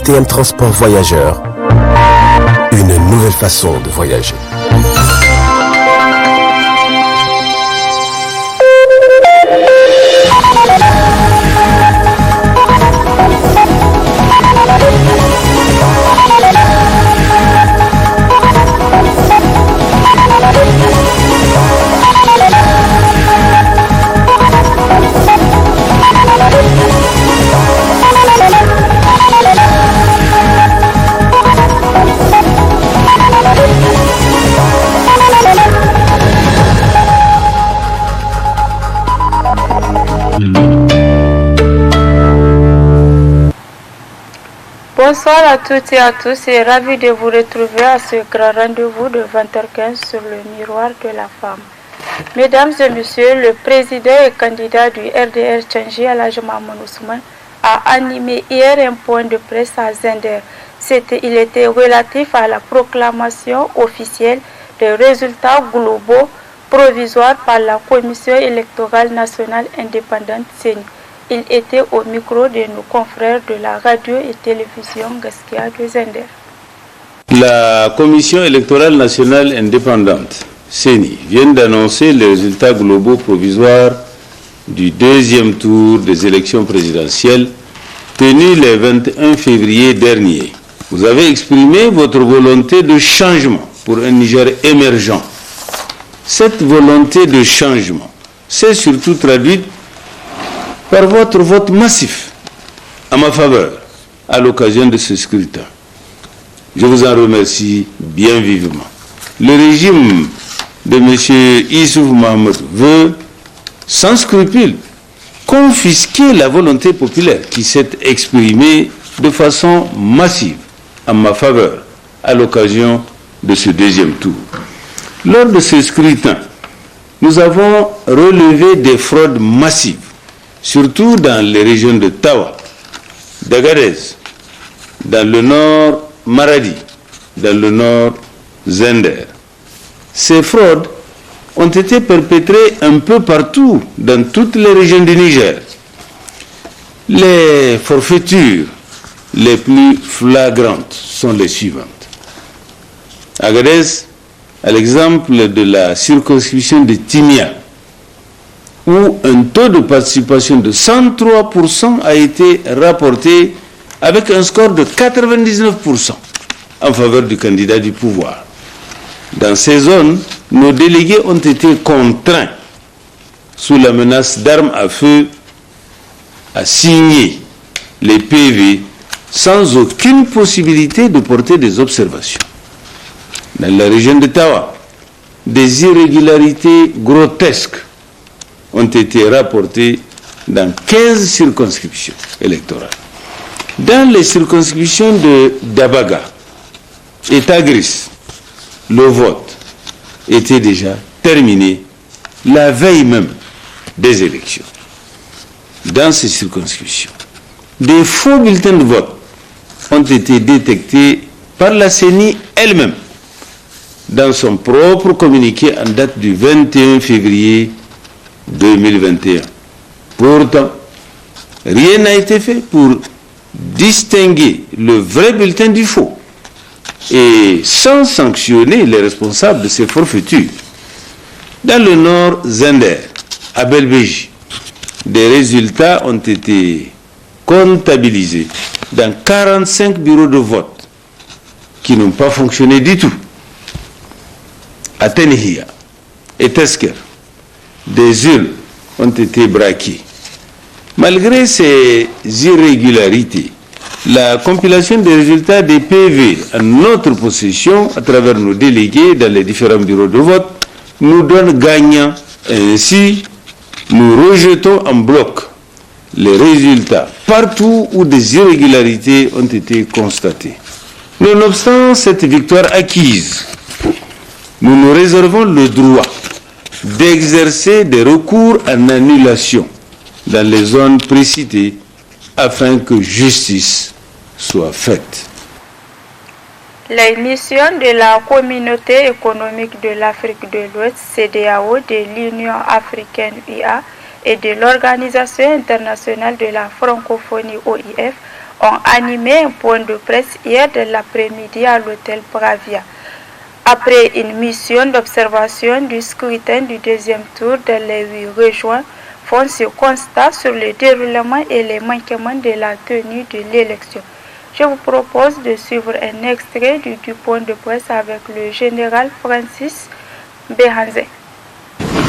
KTM Transport Voyageurs. Une nouvelle façon de voyager. Bonsoir à toutes et à tous et ravi de vous retrouver à ce grand rendez-vous de 20h15 sur le miroir de la femme. Mesdames et messieurs, le président et candidat du RDR Tchangi Alhaji Mahamadou Ousmane a animé hier un point de presse à Zender. Il était relatif à la proclamation officielle des résultats globaux provisoires par la Commission électorale nationale indépendante CENI. Il était au micro de nos confrères de la radio et télévision Gaskia de Zender. La Commission électorale nationale indépendante, CENI, vient d'annoncer les résultats globaux provisoires du deuxième tour des élections présidentielles tenues le 21 février dernier. Vous avez exprimé votre volonté de changement pour un Niger émergent. Cette volonté de changement s'est surtout traduite par votre vote massif à ma faveur à l'occasion de ce scrutin. Je vous en remercie bien vivement. Le régime de M. Issoufou Mahamadou veut, sans scrupule, confisquer la volonté populaire qui s'est exprimée de façon massive en ma faveur à l'occasion de ce deuxième tour. Lors de ce scrutin, nous avons relevé des fraudes massives, surtout dans les régions de Tawa, d'Agadez, dans le nord Maradi, dans le nord Zender. Ces fraudes ont été perpétrées un peu partout dans toutes les régions du Niger. Les forfaitures les plus flagrantes sont les suivantes. Agadez, à l'exemple de la circonscription de Timia, où un taux de participation de 103% a été rapporté avec un score de 99% en faveur du candidat du pouvoir. Dans ces zones, nos délégués ont été contraints, sous la menace d'armes à feu, à signer les PV sans aucune possibilité de porter des observations. Dans la région de Tawa, des irrégularités grotesques ont été rapportés dans 15 circonscriptions électorales. Dans les circonscriptions de Dabaga et Tagris, le vote était déjà terminé la veille même des élections. Dans ces circonscriptions, des faux bulletins de vote ont été détectés par la CENI elle-même dans son propre communiqué en date du 21 février 2021. Pourtant, rien n'a été fait pour distinguer le vrai bulletin du faux et sans sanctionner les responsables de ces forfaitures. Dans le nord Zender, à Belbéji, des résultats ont été comptabilisés dans 45 bureaux de vote qui n'ont pas fonctionné du tout. À Tenehia et Tesker, des urnes ont été braquées. Malgré ces irrégularités, la compilation des résultats des PV en notre possession à travers nos délégués dans les différents bureaux de vote nous donne gagnant. Ainsi, nous rejetons en bloc les résultats partout où des irrégularités ont été constatées. Nonobstant cette victoire acquise, nous nous réservons le droit d'exercer des recours en annulation dans les zones précitées afin que justice soit faite. Les missions de la Communauté économique de l'Afrique de l'Ouest, CEDEAO, de l'Union africaine (UA) et de l'Organisation internationale de la francophonie (OIF) ont animé un point de presse hier de l'après-midi à l'hôtel Bravia. Après une mission d'observation du scrutin du deuxième tour dans les 8 régions, font ce constat sur le déroulement et les manquements de la tenue de l'élection. Je vous propose de suivre un extrait du point de presse avec le général Francis Behanzé.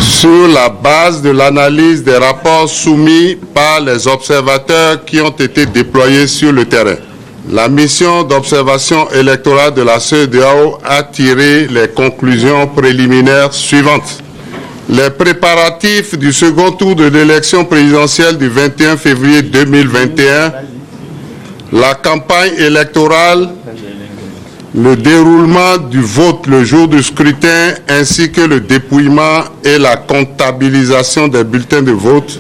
Sur la base de l'analyse des rapports soumis par les observateurs qui ont été déployés sur le terrain, la mission d'observation électorale de la CEDEAO a tiré les conclusions préliminaires suivantes. Les préparatifs du second tour de l'élection présidentielle du 21 février 2021, la campagne électorale, le déroulement du vote le jour du scrutin ainsi que le dépouillement et la comptabilisation des bulletins de vote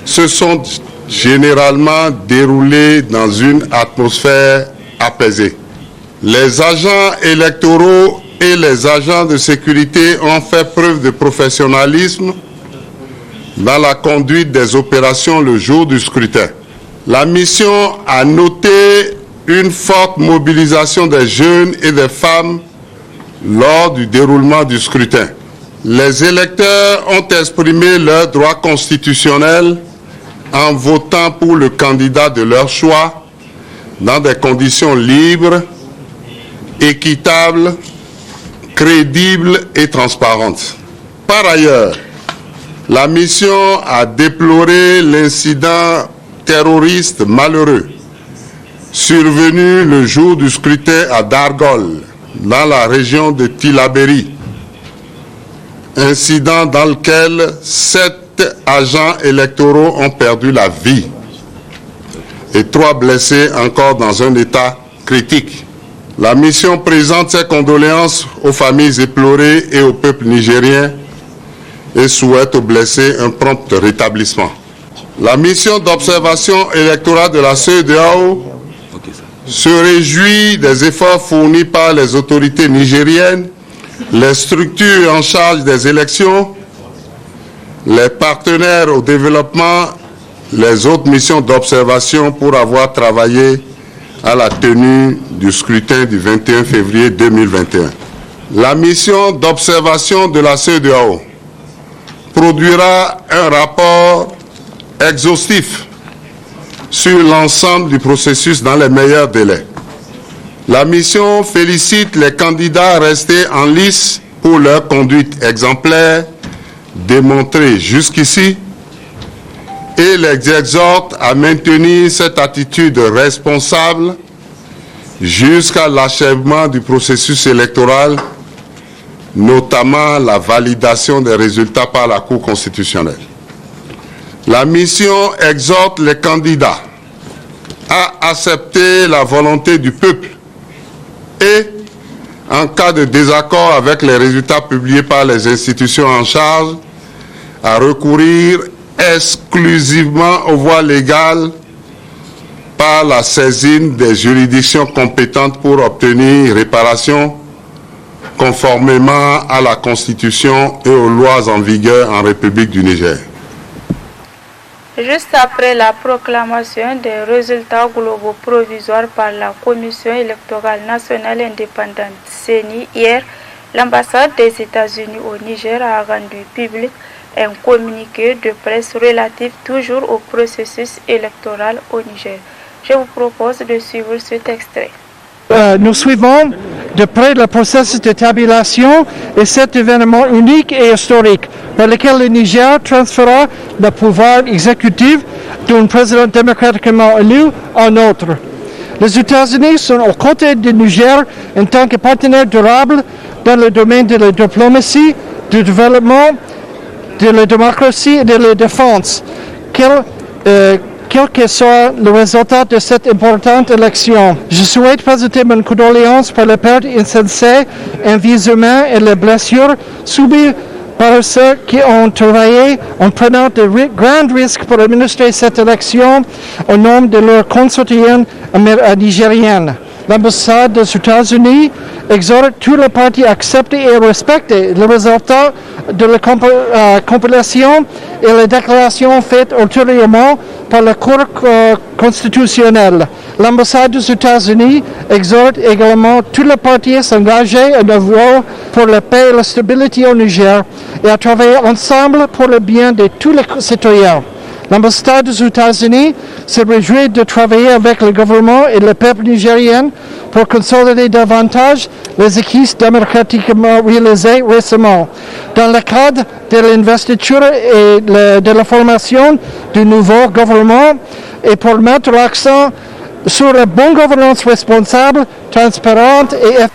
se sont généralement déroulés dans une atmosphère apaisée. Les agents électoraux et les agents de sécurité ont fait preuve de professionnalisme dans la conduite des opérations le jour du scrutin. La mission a noté une forte mobilisation des jeunes et des femmes lors du déroulement du scrutin. Les électeurs ont exprimé leurs droits constitutionnels en votant pour le candidat de leur choix dans des conditions libres, équitables, crédibles et transparentes. Par ailleurs, la mission a déploré l'incident terroriste malheureux survenu le jour du scrutin à Dargol, dans la région de Tillabéri, incident dans lequel 7 agents électoraux ont perdu la vie et 3 blessés encore dans un état critique. La mission présente ses condoléances aux familles éplorées et au peuple nigérien et souhaite aux blessés un prompt rétablissement. La mission d'observation électorale de la CEDEAO se réjouit des efforts fournis par les autorités nigériennes, les structures en charge des élections, les partenaires au développement, les autres missions d'observation pour avoir travaillé à la tenue du scrutin du 21 février 2021. La mission d'observation de la CEDEAO produira un rapport exhaustif sur l'ensemble du processus dans les meilleurs délais. La mission félicite les candidats restés en lice pour leur conduite exemplaire démontrée jusqu'ici et les exhorte à maintenir cette attitude responsable jusqu'à l'achèvement du processus électoral, notamment la validation des résultats par la Cour constitutionnelle. La mission exhorte les candidats à accepter la volonté du peuple et, en cas de désaccord avec les résultats publiés par les institutions en charge, à recourir exclusivement aux voies légales par la saisine des juridictions compétentes pour obtenir réparation conformément à la Constitution et aux lois en vigueur en République du Niger. Juste après la proclamation des résultats globaux provisoires par la Commission électorale nationale indépendante CENI hier, l'ambassade des États-Unis au Niger a rendu public un communiqué de presse relatif toujours au processus électoral au Niger. Je vous propose de suivre cet extrait. Nous suivons de près le processus de tabulation et cet événement unique et historique par lequel le Niger transférera le pouvoir exécutif d'un président démocratiquement élu à un autre. Les États-Unis sont aux côtés du Niger en tant que partenaire durable dans le domaine de la diplomatie, du développement, de la démocratie et de la défense. Quel que soit le résultat de cette importante élection, je souhaite présenter mon condoléance pour la perte insensée en vies humaines et les blessures subies par ceux qui ont travaillé en prenant de grands risques pour administrer cette élection au nom de leurs concitoyens nigériens. L'ambassade des États-Unis exhorte tous les partis à accepter et respecter le résultat de la compilation et les déclarations faites ultérieurement par la Cour constitutionnelle. L'ambassade des États-Unis exhorte également tous les partis à s'engager à œuvrer pour la paix et la stabilité au Niger et à travailler ensemble pour le bien de tous les citoyens. L'ambassade des États-Unis se réjouit de travailler avec le gouvernement et le peuple nigérien pour consolider davantage les acquis démocratiquement réalisés récemment dans le cadre de l'investiture et de la formation du nouveau gouvernement et pour mettre l'accent sur la bonne gouvernance responsable, transparente et efficace.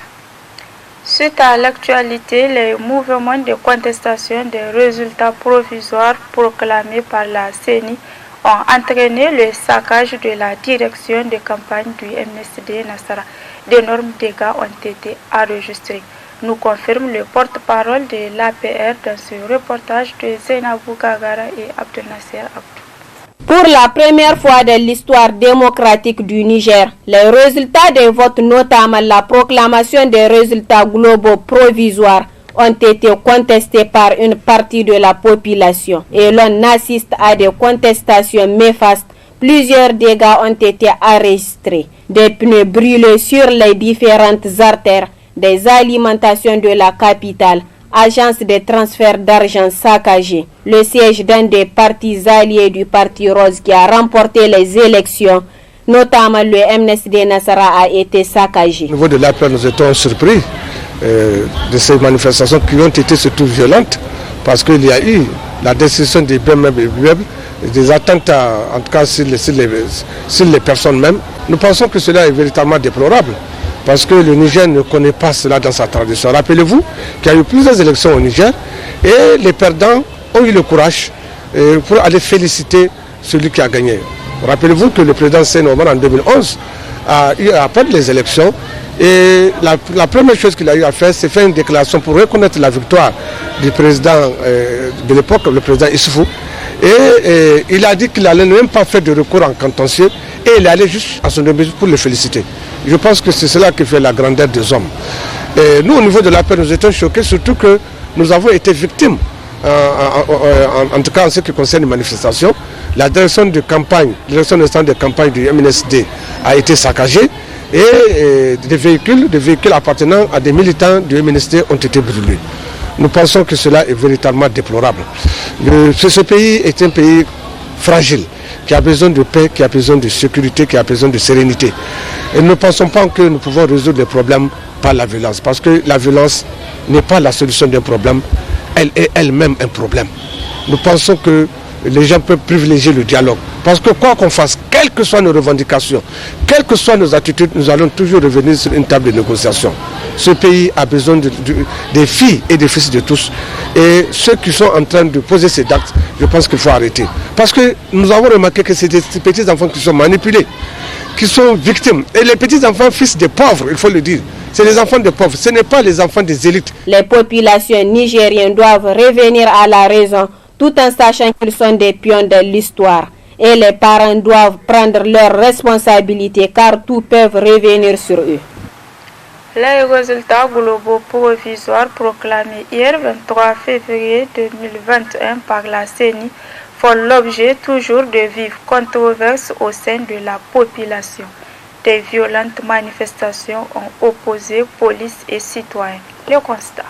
Suite à l'actualité, les mouvements de contestation des résultats provisoires proclamés par la CENI ont entraîné le saccage de la direction de campagne du MNSD Nassara. D'énormes dégâts ont été enregistrés, nous confirme le porte-parole de l'APR dans ce reportage de Zainabou Gagara et Abdel Nasser Abdou. Pour la première fois de l'histoire démocratique du Niger, les résultats des votes, notamment la proclamation des résultats globaux provisoires, ont été contestés par une partie de la population et l'on assiste à des contestations néfastes. Plusieurs dégâts ont été enregistrés, des pneus brûlés sur les différentes artères, des alimentations de la capitale, agence de transfert d'argent saccagée, le siège d'un des partis alliés du Parti Rose qui a remporté les élections, notamment le MNSD Nassara, a été saccagé. Au niveau de l'APR, nous étions surpris de ces manifestations qui ont été surtout violentes parce qu'il y a eu la destruction des biens meubles, des attentats, en tout cas sur les personnes même. Nous pensons que cela est véritablement déplorable. Parce que le Niger ne connaît pas cela dans sa tradition. Rappelez-vous qu'il y a eu plusieurs élections au Niger et les perdants ont eu le courage pour aller féliciter celui qui a gagné. Rappelez-vous que le président Seyni Omar en 2011 a eu à perdre les élections et la première chose qu'il a eu à faire, c'est faire une déclaration pour reconnaître la victoire du président de l'époque, le président Issoufou. Et il a dit qu'il n'allait même pas faire de recours en contentieux et il allait juste à son domicile pour le féliciter. Je pense que c'est cela qui fait la grandeur des hommes. Et nous, au niveau de la paix, nous étions choqués, surtout que nous avons été victimes, en tout cas en ce qui concerne les manifestations. La direction de campagne, de campagne du MNSD a été saccagée et des véhicules appartenant à des militants du MNSD ont été brûlés. Nous pensons que cela est véritablement déplorable. Ce pays est un pays fragile, qui a besoin de paix, qui a besoin de sécurité, qui a besoin de sérénité. Et nous ne pensons pas que nous pouvons résoudre les problèmes par la violence, parce que la violence n'est pas la solution d'un problème, elle est elle-même un problème. Nous pensons que les gens peuvent privilégier le dialogue, parce que quoi qu'on fasse, quelles que soient nos revendications, quelles que soient nos attitudes, nous allons toujours revenir sur une table de négociation. Ce pays a besoin des filles et des fils de tous. Et ceux qui sont en train de poser ces actes, je pense qu'il faut arrêter. Parce que nous avons remarqué que c'est des petits enfants qui sont manipulés, qui sont victimes. Et les petits enfants, fils des pauvres, il faut le dire, c'est les enfants des pauvres, ce n'est pas les enfants des élites. Les populations nigériennes doivent revenir à la raison, tout en sachant qu'ils sont des pions de l'histoire. Et les parents doivent prendre leurs responsabilités car tout peut revenir sur eux. Les résultats globaux provisoires proclamés hier 23 février 2021 par la CENI font l'objet toujours de vives controverses au sein de la population. Des violentes manifestations ont opposé police et citoyens. Le constat.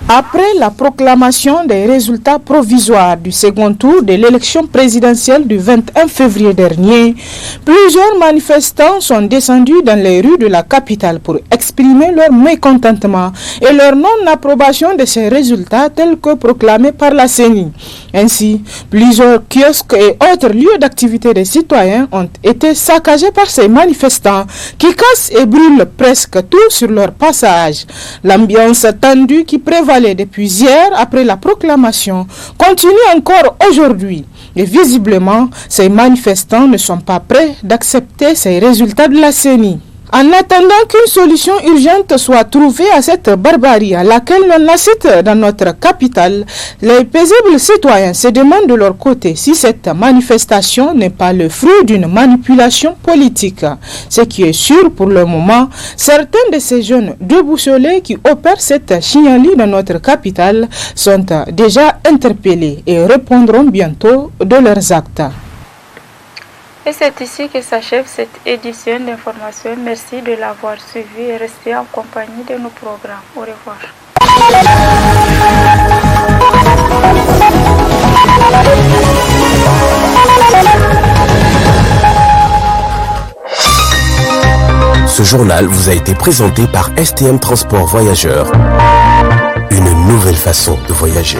Après la proclamation des résultats provisoires du second tour de l'élection présidentielle du 21 février dernier, plusieurs manifestants sont descendus dans les rues de la capitale pour exprimer leur mécontentement et leur non-approbation de ces résultats tels que proclamés par la CENI. Ainsi, plusieurs kiosques et autres lieux d'activité des citoyens ont été saccagés par ces manifestants qui cassent et brûlent presque tout sur leur passage. L'ambiance tendue qui prévalait depuis hier après la proclamation continue encore aujourd'hui. Et visiblement, ces manifestants ne sont pas prêts d'accepter ces résultats de la CENI. En attendant qu'une solution urgente soit trouvée à cette barbarie à laquelle l'on assiste dans notre capitale, les paisibles citoyens se demandent de leur côté si cette manifestation n'est pas le fruit d'une manipulation politique. Ce qui est sûr pour le moment, certains de ces jeunes déboussolés qui opèrent cette chignalerie dans notre capitale sont déjà interpellés et répondront bientôt de leurs actes. Et c'est ici que s'achève cette édition d'information. Merci de l'avoir suivi et restez en compagnie de nos programmes. Au revoir. Ce journal vous a été présenté par STM Transport Voyageurs. Une nouvelle façon de voyager.